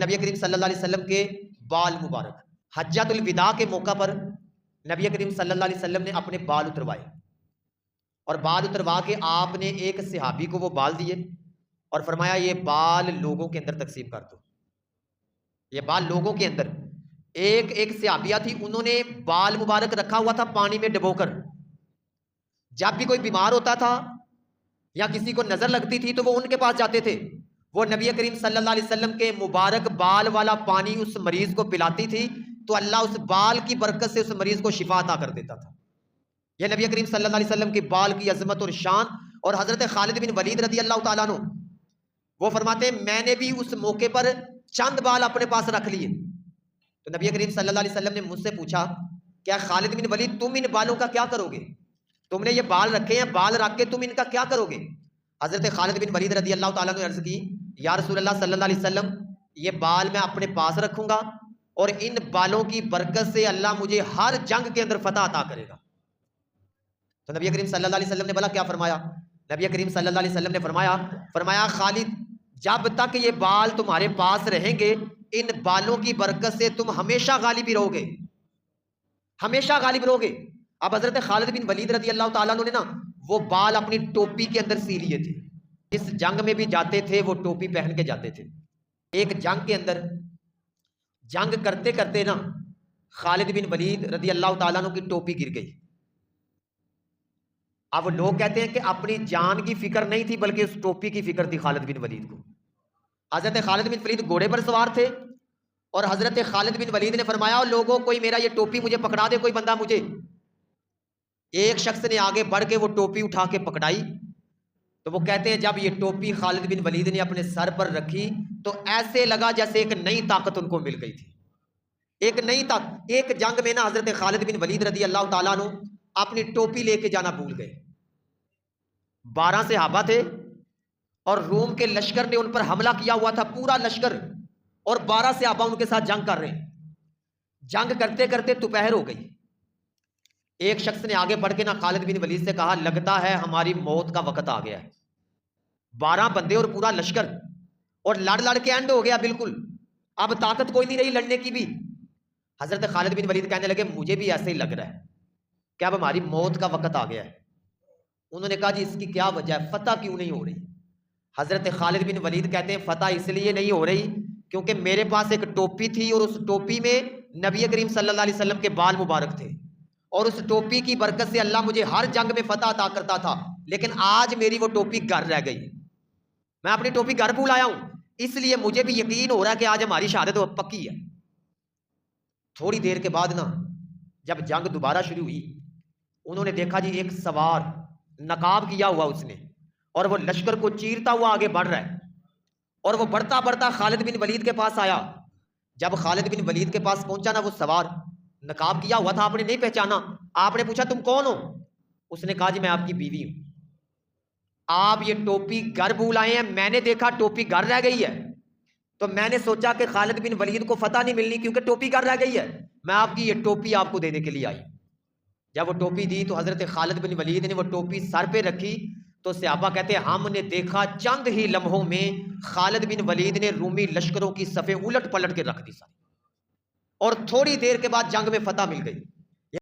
नबी करीम सल्लल्लाहु अलैहि वसल्लम के बाल मुबारक, हज्जतुल विदा के मौका पर नबी करीम सल्लल्लाहु अलैहि वसल्लम ने अपने बाल उतरवाए और बाल उतरवा के आपने एक सहाबी को वो बाल दिए और फरमाया ये बाल लोगों के अंदर तकसीम कर दो। ये बाल लोगों के अंदर, एक एक सहाबिया थी, उन्होंने बाल मुबारक रखा हुआ था पानी में डुबोकर। जब भी कोई बीमार होता था या किसी को नजर लगती थी तो वो उनके पास जाते थे, वो नबी करीम सल्लल्लाहु अलैहि वसल्लम के मुबारक बाल वाला पानी उस मरीज को पिलाती थी तो अल्लाह उस बाल की बरकत से उस मरीज को शिफा अता कर देता था। यह नबी करीम सल्लल्लाहु अलैहि वसल्लम के बाल की अजमत और शान। और हजरत खालिद बिन वलीद रदी अल्लाह तआला अन्हु वो फरमाते हैं मैंने भी उस मौके पर चंद बाल अपने पास रख लिए। तो नबी करीम सल्लल्लाहु अलैहि वसल्लम ने मुझसे पूछा, क्या खालिद बिन वलीद तुम इन बालों का क्या करोगे? तुमने ये बाल रखे हैं, बाल रख के तुम इनका क्या करोगे? हजरत खालिद बिन वलीद रदी अल्लाह तआला ने अर्ज की, या रसूलल्लाह सल्लल्लाहु अलैहि वसल्लम, ये बाल मैं अपने पास रखूंगा और इन बालों की बरकत से अल्लाह मुझे हर जंग के अंदर फतह अता करेगा। तो नबी करीम सल्लल्लाहु अलैहि वसल्लम ने बोला क्या फरमाया? नबी करीम सल्लल्लाहु अलैहि वसल्लम ने फरमाया खालिद, जब तक ये बाल तुम्हारे पास रहेंगे इन बालों की बरकत से तुम हमेशा गालिब ही रहोगे, हमेशा गालिब रहोगे। अब हजरत खालिद बिन वलीद रदी अल्लाह तआला अन्हु ने ना वो बाल अपनी टोपी के अंदर सी लिए थे। इस जंग में भी जाते थे वो टोपी पहन के जाते थे। एक जंग के अंदर जंग करते करते ना खालिद बिन वलीद रदी अल्लाह तआला अन्हु की टोपी गिर गई। अब लोग कहते हैं कि अपनी जान की फिक्र नहीं थी बल्कि उस टोपी की फिक्र थी खालिद बिन वलीद को। हजरत खालिद बिन वलीद घोड़े पर सवार थे और हजरत खालिद बिन वलीद ने फरमाया लोगों कोई मेरा ये टोपी मुझे पकड़ा दे, कोई बंदा मुझे। एक शख्स ने आगे बढ़ के वो टोपी उठा के पकड़ाई। तो वो कहते हैं जब ये टोपी खालिद बिन वलीद ने अपने सर पर रखी तो ऐसे लगा जैसे एक नई ताकत उनको मिल गई थी, एक नई ताकत। एक जंग में ना हजरत खालिद बिन वलीद रदी अल्लाह तआला अन्हु अपनी टोपी लेके जाना भूल गए। 12 सहाबा थे और रोम के लश्कर ने उन पर हमला किया हुआ था, पूरा लश्कर, और 12 सहाबा उनके साथ जंग कर रहे हैं। जंग करते करते दोपहर हो गई। एक शख्स ने आगे बढ़ के ना खालिद बिन वलीद से कहा, लगता है हमारी मौत का वक्त आ गया है। 12 बंदे और पूरा लश्कर, और लड़ लड़ के एंड हो गया बिल्कुल, अब ताकत कोई नहीं रही लड़ने की भी। हजरत खालिद बिन वलीद कहने लगे मुझे भी ऐसे ही लग रहा है कि अब हमारी मौत का वक्त आ गया है। उन्होंने कहा जी इसकी क्या वजह है, फतह क्यों नहीं हो रही? हजरत खालिद बिन वलीद कहते हैं फतह इसलिए नहीं हो रही क्योंकि मेरे पास एक टोपी थी और उस टोपी में नबी करीम सल्लल्लाहु अलैहि वसल्लम के बाल मुबारक थे और उस टोपी की बरकत से अल्लाह मुझे हर जंग में फतह अता करता था, लेकिन आज मेरी वो टोपी घर रह गई। मैं अपनी टोपी घर भूल आया हूं, इसलिए मुझे भी यकीन हो रहा है कि आज हमारी शहादत पक्की है। थोड़ी देर के बाद ना जब जंग दोबारा शुरू हुई, उन्होंने देखा जी एक सवार नकाब किया हुआ उसने, और वो लश्कर को चीरता हुआ आगे बढ़ रहा है, और वो बढ़ता बढ़ता खालिद बिन वलीद के पास आया। जब खालिद बिन वलीद के पास पहुंचा ना वो सवार, नकाब किया हुआ था, आपने नहीं पहचाना। आपने पूछा तुम कौन हो? उसने कहा जी मैं आपकी बीवी हूं। आप ये टोपी घर भूल आए हैं, मैंने देखा टोपी घर रह गई है, तो मैंने सोचा कि खालिद बिन वलीद को फतह नहीं मिलनी क्योंकि टोपी घर रह गई है, मैं आपकी ये टोपी आपको देने के लिए आई। जब वो टोपी दी तो हजरत खालिद बिन वलीद ने वो टोपी सर पे रखी तो सहाबा कहते हैं हमने देखा चंद ही लम्हों में खालिद बिन वलीद ने रूमी लश्करों की सफ़े उलट पलट के रख दी सारी, और थोड़ी देर के बाद जंग में फतह मिल गई।